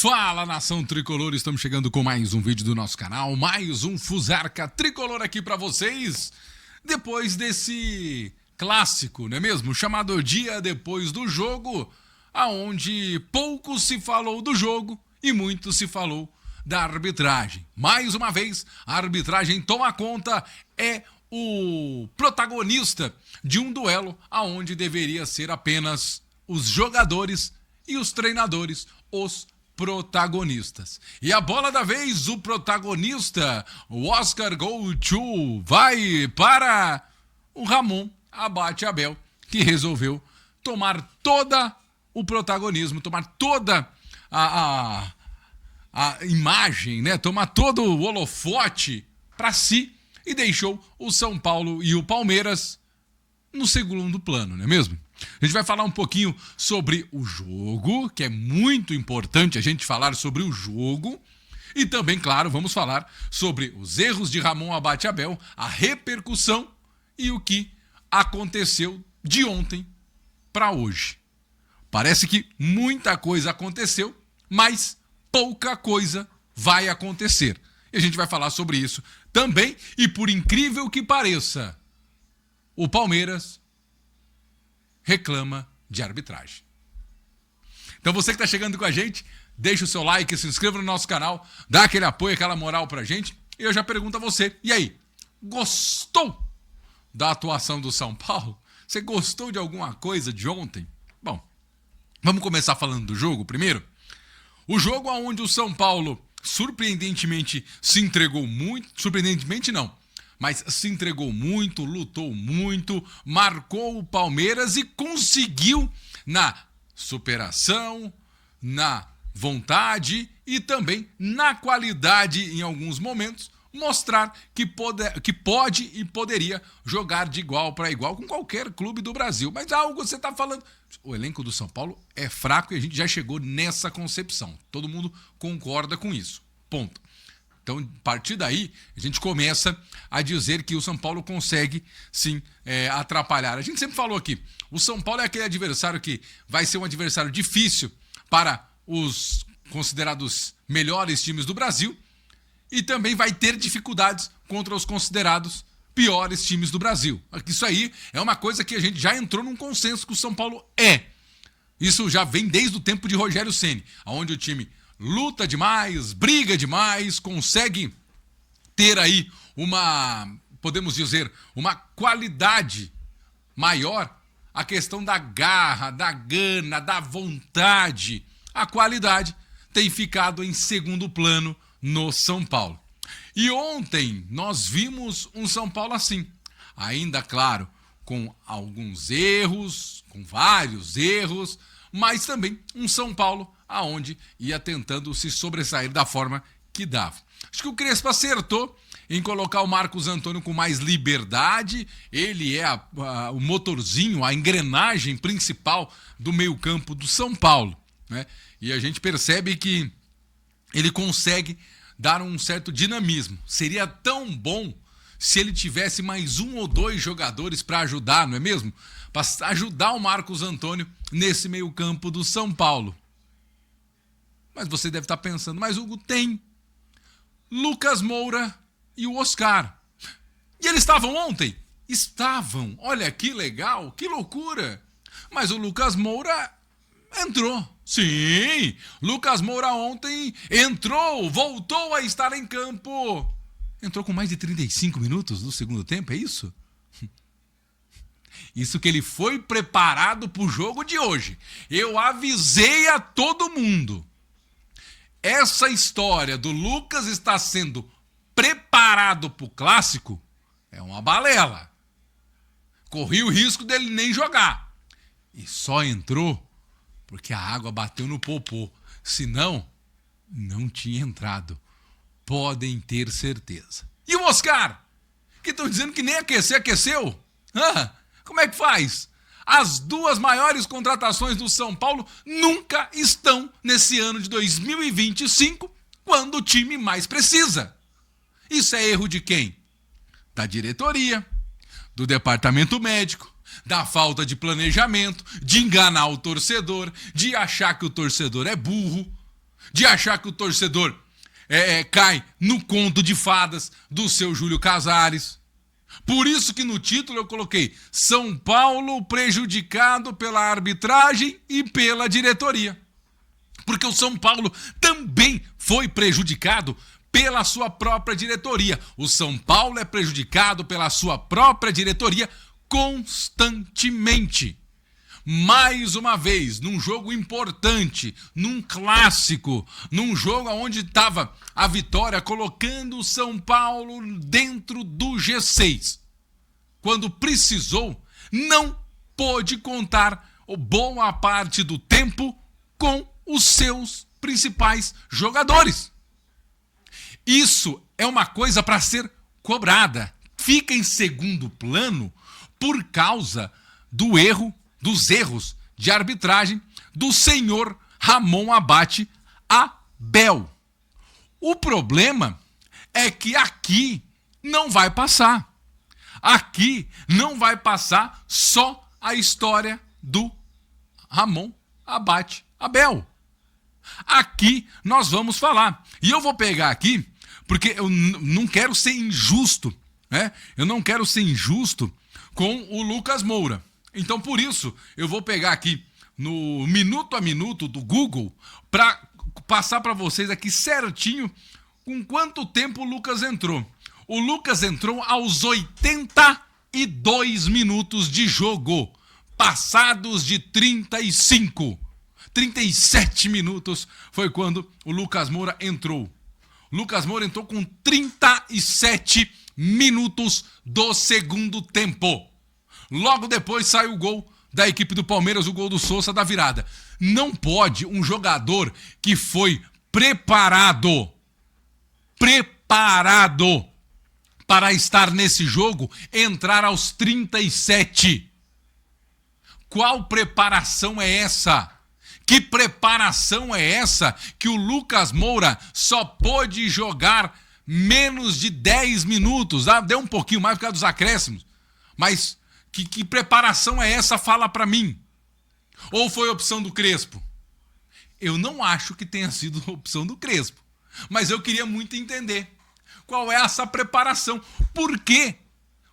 Fala, nação tricolor, estamos chegando com mais um vídeo do nosso canal, mais um Fusarca Tricolor aqui pra vocês, depois desse clássico, não é mesmo? Chamado Dia Depois do Jogo, aonde pouco se falou do jogo e muito se falou da arbitragem. Mais uma vez, a arbitragem toma conta, é o protagonista de um duelo aonde deveria ser apenas os jogadores e os treinadores, os protagonistas. E a bola da vez, o protagonista, o Oscar Go2, vai para o Ramon Abate Abel, que resolveu tomar toda o protagonismo, tomar toda a imagem, né? Tomar todo o holofote para si e deixou o São Paulo e o Palmeiras no segundo plano, não é mesmo? A gente vai falar um pouquinho sobre o jogo, que é muito importante a gente falar sobre o jogo. E também, claro, vamos falar sobre os erros de Ramon Abate Abel, a repercussão e o que aconteceu de ontem para hoje. Parece que muita coisa aconteceu, mas pouca coisa vai acontecer. E a gente vai falar sobre isso também. E por incrível que pareça, o Palmeiras reclama de arbitragem. Então você que está chegando com a gente, deixa o seu like, se inscreva no nosso canal, dá aquele apoio, aquela moral pra gente. E eu já pergunto a você, e aí, gostou da atuação do São Paulo? Você gostou de alguma coisa de ontem? Bom, vamos começar falando do jogo primeiro. O jogo onde o São Paulo surpreendentemente se entregou muito, surpreendentemente não, mas se entregou muito, lutou muito, marcou o Palmeiras e conseguiu, na superação, na vontade e também na qualidade em alguns momentos, mostrar que pode e poderia jogar de igual para igual com qualquer clube do Brasil. Mas algo você está falando, o elenco do São Paulo é fraco e a gente já chegou nessa concepção. Todo mundo concorda com isso. Ponto. Então, a partir daí, a gente começa a dizer que o São Paulo consegue, sim, atrapalhar. A gente sempre falou aqui, o São Paulo é aquele adversário que vai ser um adversário difícil para os considerados melhores times do Brasil e também vai ter dificuldades contra os considerados piores times do Brasil. Isso aí é uma coisa que a gente já entrou num consenso que o São Paulo é. Isso já vem desde o tempo de Rogério Ceni, onde o time luta demais, briga demais, consegue ter aí uma, podemos dizer, uma qualidade maior, a questão da garra, da gana, da vontade. A qualidade tem ficado em segundo plano no São Paulo. E ontem nós vimos um São Paulo assim, ainda claro, com alguns erros, com vários erros, mas também um São Paulo aonde ia tentando se sobressair da forma que dava. Acho que o Crespo acertou em colocar o Marcos Antônio com mais liberdade. Ele é o motorzinho, a engrenagem principal do meio-campo do São Paulo, né? E a gente percebe que ele consegue dar um certo dinamismo. Seria tão bom se ele tivesse mais um ou dois jogadores para ajudar, não é mesmo? Para ajudar o Marcos Antônio nesse meio-campo do São Paulo. Mas você deve estar pensando, mas Hugo, tem Lucas Moura e o Oscar. E eles estavam ontem? Estavam. Olha que legal, que loucura. Mas o Lucas Moura entrou. Sim, Lucas Moura ontem entrou, voltou a estar em campo. Entrou com mais de 35 minutos do segundo tempo, é isso? Isso que ele foi preparado para o jogo de hoje. Eu avisei a todo mundo. Essa história do Lucas estar sendo preparado para o clássico é uma balela. Corri o risco dele nem jogar. E só entrou porque a água bateu no popô. Senão, não tinha entrado. Podem ter certeza. E o Oscar? Que estão dizendo que nem aqueceu? Como é que faz? As duas maiores contratações do São Paulo nunca estão nesse ano de 2025, quando o time mais precisa. Isso é erro de quem? Da diretoria, do departamento médico, da falta de planejamento, de enganar o torcedor, de achar que o torcedor é burro. de achar que o torcedor cai no conto de fadas do seu Júlio Casares. Por isso que no título eu coloquei São Paulo prejudicado pela arbitragem e pela diretoria. Porque o São Paulo também foi prejudicado pela sua própria diretoria. O São Paulo é prejudicado pela sua própria diretoria constantemente. Mais uma vez, num jogo importante, num clássico, num jogo onde estava a vitória colocando o São Paulo dentro do G6. Quando precisou, não pôde contar boa parte do tempo com os seus principais jogadores. Isso é uma coisa para ser cobrada. Fica em segundo plano por causa dos erros de arbitragem do senhor Ramon Abate Abel. O problema é que aqui não vai passar. Aqui não vai passar só a história do Ramon Abate Abel. Aqui nós vamos falar. E eu vou pegar aqui, porque eu não quero ser injusto, né? Eu não quero ser injusto com o Lucas Moura. Então, por isso, eu vou pegar aqui no minuto a minuto do Google para passar para vocês aqui certinho com quanto tempo o Lucas entrou. O Lucas entrou aos 82 minutos de jogo, passados de 35. 37 minutos foi quando o Lucas Moura entrou. O Lucas Moura entrou com 37 minutos do segundo tempo. Logo depois sai o gol da equipe do Palmeiras, o gol do Sousa da virada. Não pode um jogador que foi preparado para estar nesse jogo entrar aos 37. Qual preparação é essa? Que preparação é essa que o Lucas Moura só pôde jogar menos de 10 minutos? Deu um pouquinho mais por causa dos acréscimos, mas que preparação é essa? Fala pra mim. Ou foi opção do Crespo? Eu não acho que tenha sido opção do Crespo, mas eu queria muito entender qual é essa preparação. Por que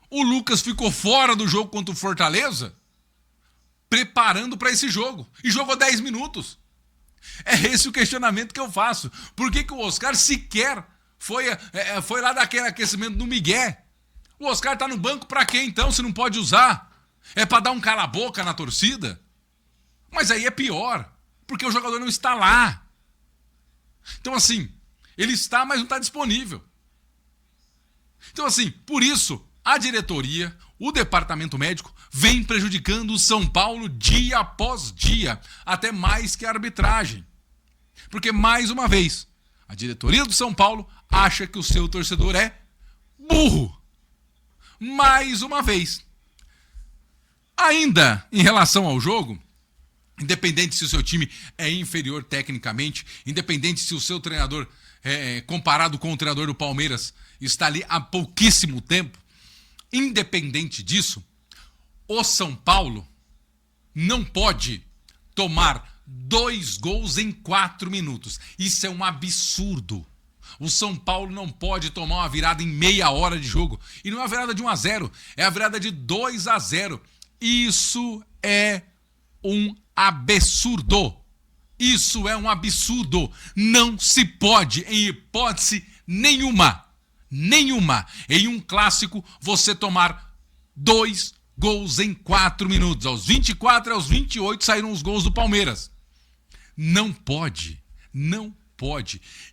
o Lucas ficou fora do jogo contra o Fortaleza preparando para esse jogo e jogou 10 minutos? É esse o questionamento que eu faço. Por que o Oscar sequer foi lá daquele aquecimento do Miguel? O Oscar tá no banco pra quê então, se não pode usar? É pra dar um cala-boca na torcida? Mas aí é pior, porque o jogador não está lá. Então assim, ele está, mas não está disponível. Então assim, por isso, a diretoria, o departamento médico, vem prejudicando o São Paulo dia após dia, até mais que a arbitragem. Porque, mais uma vez, a diretoria do São Paulo acha que o seu torcedor é burro. Mais uma vez. Ainda em relação ao jogo, independente se o seu time é inferior tecnicamente, independente se o seu treinador, comparado com o treinador do Palmeiras, está ali há pouquíssimo tempo, independente disso, o São Paulo não pode tomar 2 gols em 4 minutos. Isso é um absurdo. O São Paulo não pode tomar uma virada em meia hora de jogo. E não é a virada de 1-0, é a virada de 2-0. Isso é um absurdo. Isso é um absurdo. Não se pode, em hipótese nenhuma, em um clássico, você tomar 2 gols em 4 minutos. Aos 24 e aos 28 saíram os gols do Palmeiras. Não pode.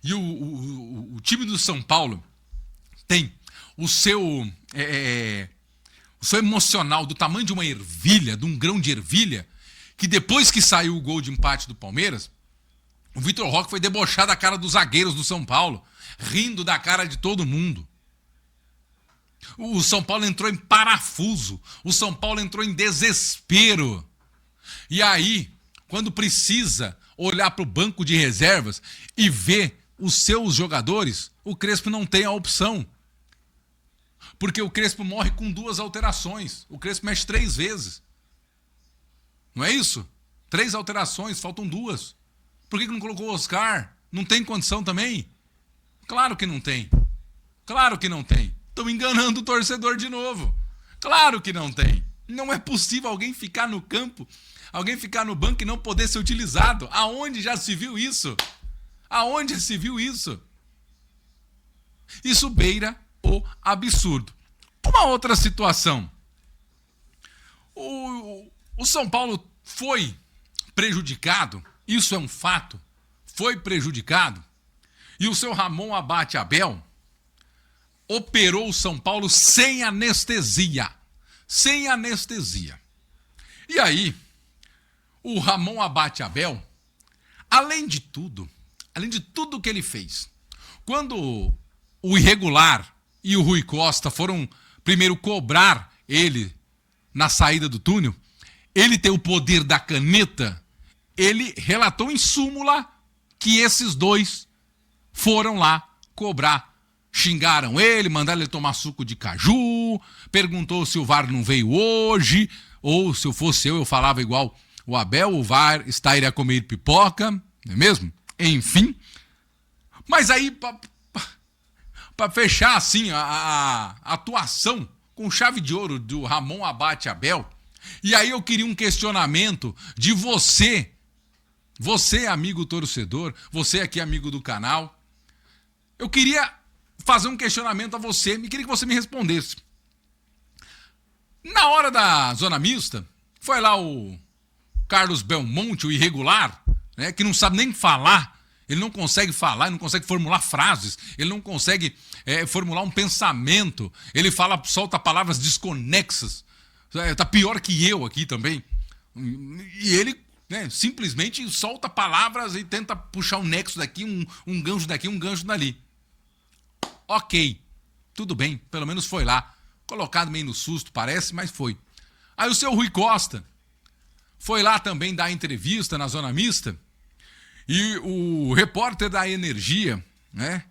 E o time do São Paulo tem o seu emocional do tamanho de uma ervilha, de um grão de ervilha, que depois que saiu o gol de empate do Palmeiras, o Vitor Roque foi debochar da cara dos zagueiros do São Paulo, rindo da cara de todo mundo. O São Paulo entrou em parafuso, o São Paulo entrou em desespero. E aí, quando precisa olhar para o banco de reservas e ver os seus jogadores, o Crespo não tem a opção. Porque o Crespo morre com 2 alterações. O Crespo mexe 3 vezes. Não é isso? 3 alterações, faltam 2. Por que não colocou o Oscar? Não tem condição também? Claro que não tem. Claro que não tem. Estão enganando o torcedor de novo. Claro que não tem. Não é possível alguém ficar no campo, alguém ficar no banco e não poder ser utilizado. Aonde já se viu isso? Aonde já se viu isso? Isso beira o absurdo. Uma outra situação. O São Paulo foi prejudicado, isso é um fato, foi prejudicado, e o seu Ramon Abate Abel operou o São Paulo sem anestesia. Sem anestesia. E aí, o Ramon Abate Abel, além de tudo que ele fez, quando o Irregular e o Rui Costa foram primeiro cobrar ele na saída do túnel, ele tem o poder da caneta, ele relatou em súmula que esses dois foram lá cobrar. Xingaram ele, mandaram ele tomar suco de caju, perguntou se o VAR não veio hoje, ou se eu fosse eu falava igual o Abel, o VAR está iria comer pipoca, não é mesmo? Enfim. Mas aí, para fechar assim a atuação com chave de ouro do Ramon Abate Abel, e aí eu queria um questionamento de você, amigo torcedor, você aqui amigo do canal, eu queria fazer um questionamento a você, queria que você me respondesse. Na hora da zona mista, foi lá o Carlos Belmonte, o Irregular, né, que não sabe nem falar, ele não consegue falar, ele não consegue formular frases, ele não consegue formular um pensamento, ele solta palavras desconexas, tá pior que eu aqui também, e ele, né, simplesmente solta palavras e tenta puxar um nexo daqui, um gancho daqui, um gancho dali. Ok, tudo bem, pelo menos foi lá, colocado meio no susto, parece, mas foi. Aí o seu Rui Costa foi lá também dar entrevista na zona mista, e o repórter da Energia, né?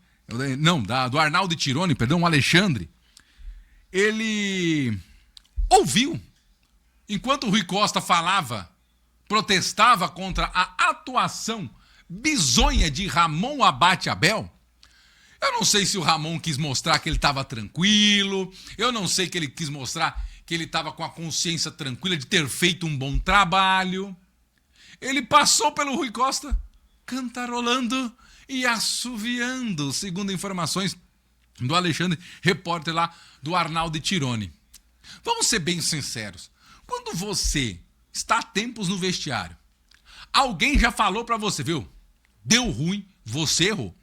Não, do Arnaldo Tironi, perdão, o Alexandre, ele ouviu, enquanto o Rui Costa falava, protestava contra a atuação bizonha de Ramon Abate Abel. Eu não sei se o Ramon quis mostrar que ele estava tranquilo, eu não sei que ele quis mostrar que ele estava com a consciência tranquila de ter feito um bom trabalho. Ele passou pelo Rui Costa cantarolando e assoviando, segundo informações do Alexandre, repórter lá do Arnaldo Tironi. Vamos ser bem sinceros. Quando você está há tempos no vestiário, alguém já falou pra você, viu? Deu ruim, você errou.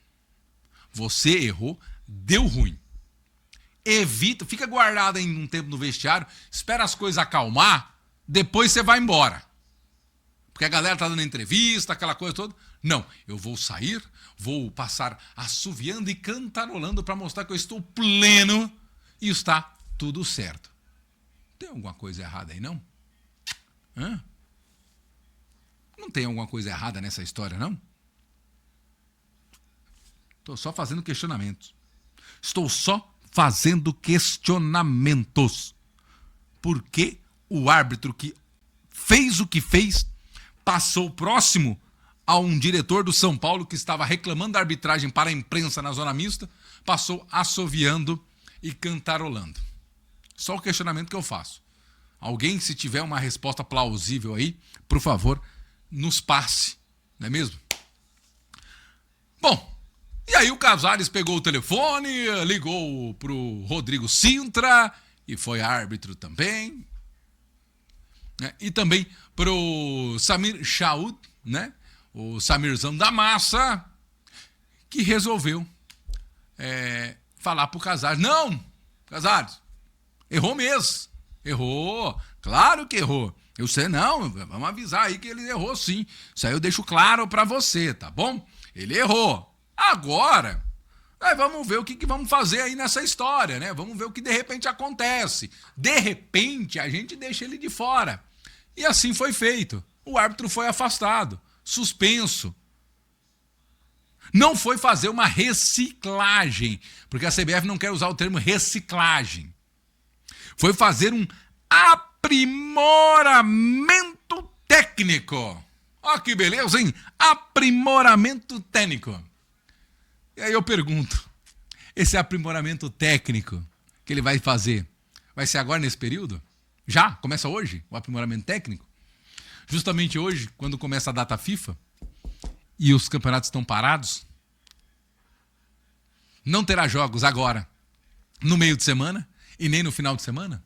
Você errou, deu ruim. Evita, fica guardado aí um tempo no vestiário, espera as coisas acalmar, depois você vai embora. Porque a galera tá dando entrevista, aquela coisa toda. Não, eu vou sair, vou passar assoviando e cantarolando para mostrar que eu estou pleno e está tudo certo. Tem alguma coisa errada aí, não? Hã? Não tem alguma coisa errada nessa história, não? Estou só fazendo questionamentos. Estou só fazendo questionamentos. Por que o árbitro que fez o que fez passou próximo a um diretor do São Paulo que estava reclamando da arbitragem para a imprensa na zona mista, passou assoviando e cantarolando? Só o questionamento que eu faço. Alguém, se tiver uma resposta plausível aí, por favor, nos passe. Não é mesmo? Bom, e aí o Casares pegou o telefone, ligou pro Rodrigo Sintra, e foi árbitro também, né? E também pro Samir Chaud, né? O Samirzão da Massa, que resolveu falar pro Casares. Não, Casares, errou mesmo. Errou, claro que errou. Eu sei, não, vamos avisar aí que ele errou sim. Isso aí eu deixo claro pra você, tá bom? Ele errou. Agora, vamos ver o que vamos fazer aí nessa história, né? Vamos ver o que de repente acontece. De repente, a gente deixa ele de fora. E assim foi feito. O árbitro foi afastado, suspenso. Não foi fazer uma reciclagem, porque a CBF não quer usar o termo reciclagem. Foi fazer um aprimoramento técnico. Ó que beleza, hein? Aprimoramento técnico. E aí eu pergunto, esse aprimoramento técnico que ele vai fazer, vai ser agora nesse período? Já? Começa hoje o aprimoramento técnico? Justamente hoje, quando começa a data FIFA e os campeonatos estão parados, não terá jogos agora, no meio de semana e nem no final de semana?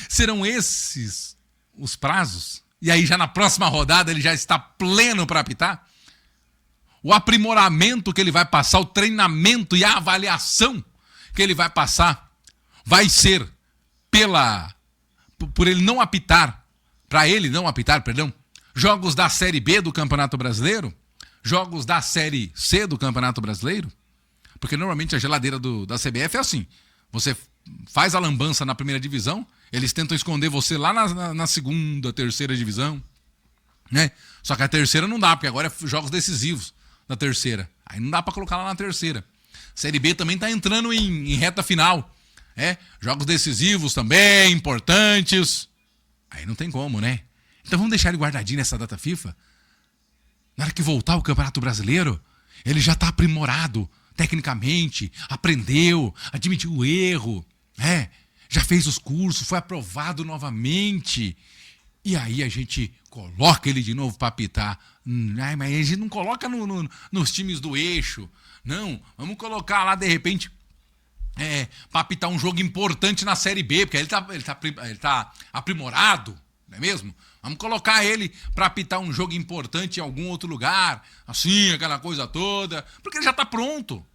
Serão esses os prazos? E aí já na próxima rodada ele já está pleno para apitar? O aprimoramento que ele vai passar, o treinamento e a avaliação que ele vai passar vai ser por ele não apitar, para ele não apitar, perdão, jogos da Série B do Campeonato Brasileiro, jogos da Série C do Campeonato Brasileiro, porque normalmente a geladeira da CBF é assim, você faz a lambança na primeira divisão, eles tentam esconder você lá na segunda, terceira divisão, né? Só que a terceira não dá, porque agora é jogos decisivos da terceira, aí não dá para colocar lá na terceira. Série B também tá entrando em reta final, jogos decisivos também, importantes. Aí não tem como, né? Então vamos deixar ele guardadinho nessa data FIFA. Na hora que voltar o Campeonato Brasileiro, ele já tá aprimorado tecnicamente, aprendeu, admitiu o erro, já fez os cursos, foi aprovado novamente. E aí a gente coloca ele de novo para apitar. Mas a gente não coloca nos times do eixo. Não, vamos colocar lá de repente para apitar um jogo importante na Série B, porque ele tá aprimorado, não é mesmo? Vamos colocar ele para apitar um jogo importante em algum outro lugar, assim, aquela coisa toda, porque ele já está pronto.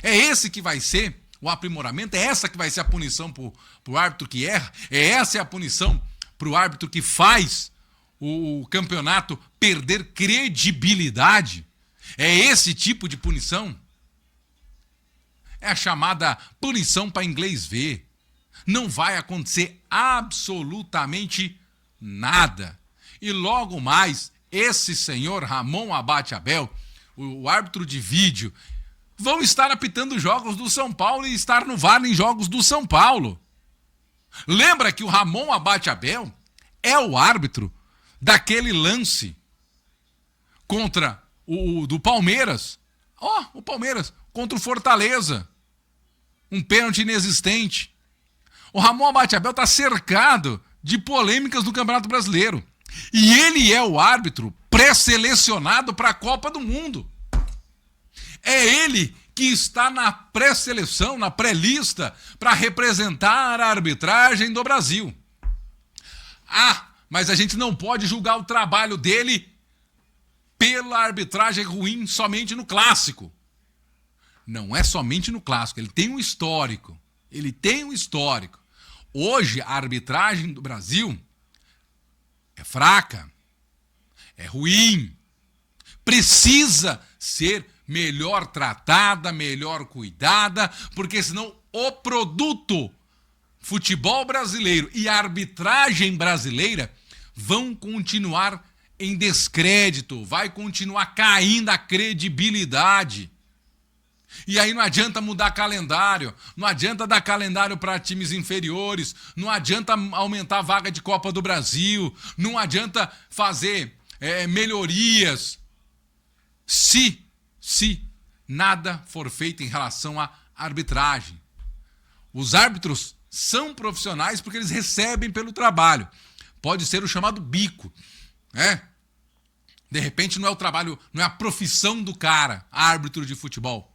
É esse que vai ser o aprimoramento, é essa que vai ser a punição pro árbitro que erra, essa é a punição pro árbitro que faz o campeonato perder credibilidade. É esse tipo de punição. É a chamada punição para inglês ver. Não vai acontecer absolutamente nada. E logo mais, esse senhor Ramon Abate Abel, o árbitro de vídeo, vão estar apitando jogos do São Paulo e estar no VAR em jogos do São Paulo. Lembra que o Ramon Abate Abel é o árbitro daquele lance contra do Palmeiras. O Palmeiras contra o Fortaleza. Um pênalti inexistente. O Ramon Abate Abel está cercado de polêmicas do Campeonato Brasileiro. E ele é o árbitro pré-selecionado para a Copa do Mundo. É ele que está na pré-seleção, na pré-lista, para representar a arbitragem do Brasil. Mas a gente não pode julgar o trabalho dele pela arbitragem ruim somente no clássico. Não é somente no clássico, ele tem um histórico. Hoje, a arbitragem do Brasil é fraca, é ruim, precisa ser melhor tratada, melhor cuidada, porque senão o produto futebol brasileiro e a arbitragem brasileira vão continuar em descrédito, vai continuar caindo a credibilidade. E aí não adianta mudar calendário, não adianta dar calendário para times inferiores, não adianta aumentar a vaga de Copa do Brasil, não adianta fazer melhorias se nada for feito em relação à arbitragem. Os árbitros são profissionais porque eles recebem pelo trabalho. Pode ser o chamado bico, De repente não é o trabalho, não é a profissão do cara, árbitro de futebol.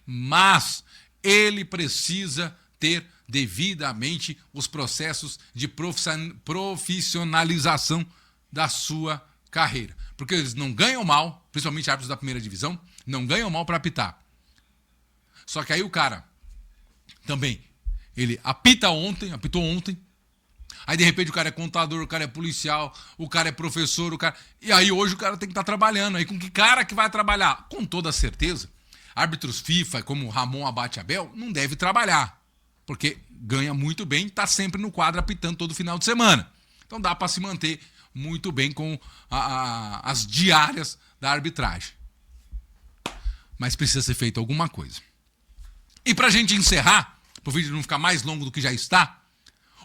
Mas ele precisa ter devidamente os processos de profissionalização da sua carreira. Porque eles não ganham mal, principalmente árbitros da primeira divisão, não ganham mal para apitar. Só que aí o cara também, ele apitou ontem, aí de repente o cara é contador, o cara é policial, o cara é professor, e aí hoje o cara tem que estar trabalhando. Aí com que cara que vai trabalhar? Com toda certeza, árbitros FIFA, como Ramon Abate Abel, não deve trabalhar, porque ganha muito bem, está sempre no quadro apitando todo final de semana. Então dá para se manter muito bem com as diárias da arbitragem. Mas precisa ser feita alguma coisa. E para a gente encerrar, para o vídeo não ficar mais longo do que já está,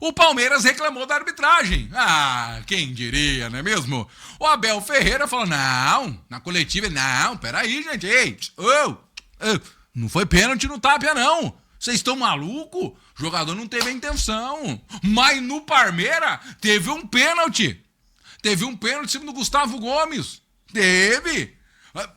O Palmeiras reclamou da arbitragem. Ah, quem diria, não é mesmo? O Abel Ferreira falou, não, na coletiva, não, peraí, gente, ei, não foi pênalti no Tapia, não. Vocês estão malucos? O jogador não teve a intenção. Mas no Palmeiras teve um pênalti. Teve um pênalti em cima do Gustavo Gomes. Teve.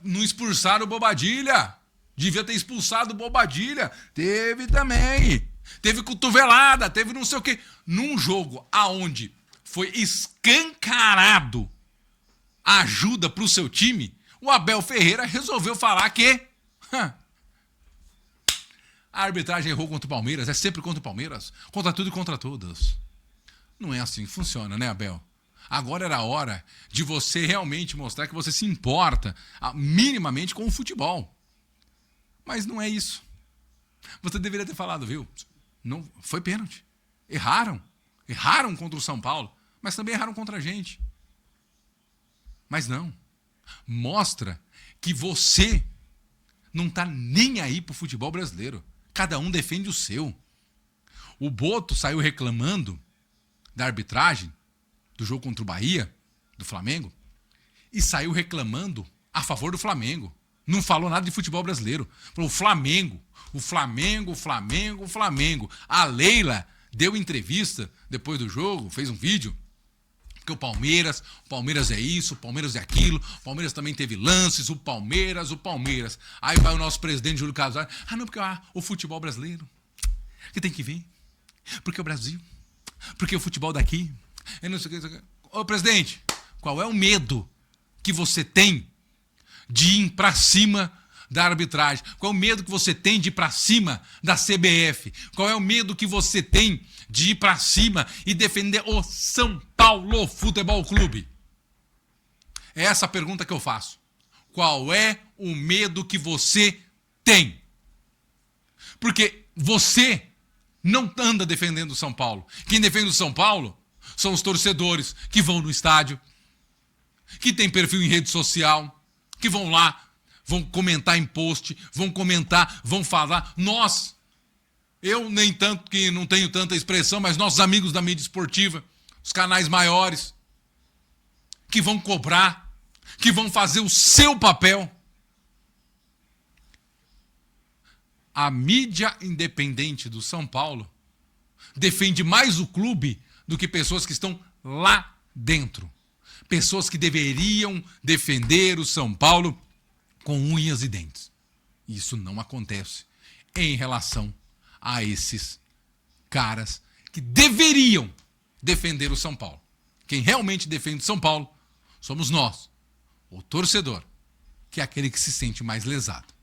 Não expulsaram o Bobadilha. Devia ter expulsado o Bobadilha. Teve também. Teve cotovelada, teve não sei o quê. Num jogo aonde foi escancarado a ajuda pro seu time, o Abel Ferreira resolveu falar que a arbitragem errou contra o Palmeiras, é sempre contra o Palmeiras, contra tudo e contra todos. Não é assim que funciona, né, Abel? Agora era a hora de você realmente mostrar que você se importa minimamente com o futebol. Mas não é isso. Você deveria ter falado, viu? Não, foi pênalti. Erraram. Erraram contra o São Paulo, mas também erraram contra a gente. Mas não. Mostra que você não tá nem aí pro futebol brasileiro. Cada um defende o seu. O Boto saiu reclamando da arbitragem do jogo contra o Bahia, do Flamengo, e saiu reclamando a favor do Flamengo. Não falou nada de futebol brasileiro. Falou Flamengo. A Leila deu entrevista depois do jogo, fez um vídeo, porque o Palmeiras é isso, o Palmeiras é aquilo, o Palmeiras também teve lances, o Palmeiras. Aí vai o nosso presidente Júlio Casares, não, porque o futebol brasileiro, que tem que vir, porque o Brasil, porque o futebol daqui, eu não sei o que. Ô presidente, qual é o medo que você tem de ir pra cima da arbitragem? Qual é o medo que você tem de ir pra cima da CBF? Qual é o medo que você tem de ir pra cima e defender o São Paulo Futebol Clube? É essa a pergunta que eu faço. Qual é o medo que você tem? Porque você não anda defendendo o São Paulo. Quem defende o São Paulo são os torcedores que vão no estádio, que tem perfil em rede social, que vão lá, vão comentar em post, vão comentar, vão falar. Eu nem tanto, que não tenho tanta expressão, mas nossos amigos da mídia esportiva, os canais maiores, que vão cobrar, que vão fazer o seu papel. A mídia independente do São Paulo defende mais o clube do que pessoas que estão lá dentro. Pessoas que deveriam defender o São Paulo com unhas e dentes. Isso não acontece em relação a esses caras que deveriam defender o São Paulo. Quem realmente defende o São Paulo somos nós, o torcedor, que é aquele que se sente mais lesado.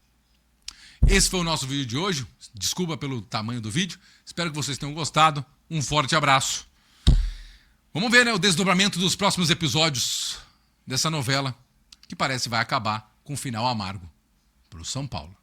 Esse foi o nosso vídeo de hoje. Desculpa pelo tamanho do vídeo. Espero que vocês tenham gostado. Um forte abraço. Vamos ver, né, o desdobramento dos próximos episódios dessa novela, que parece vai acabar com um final amargo para o São Paulo.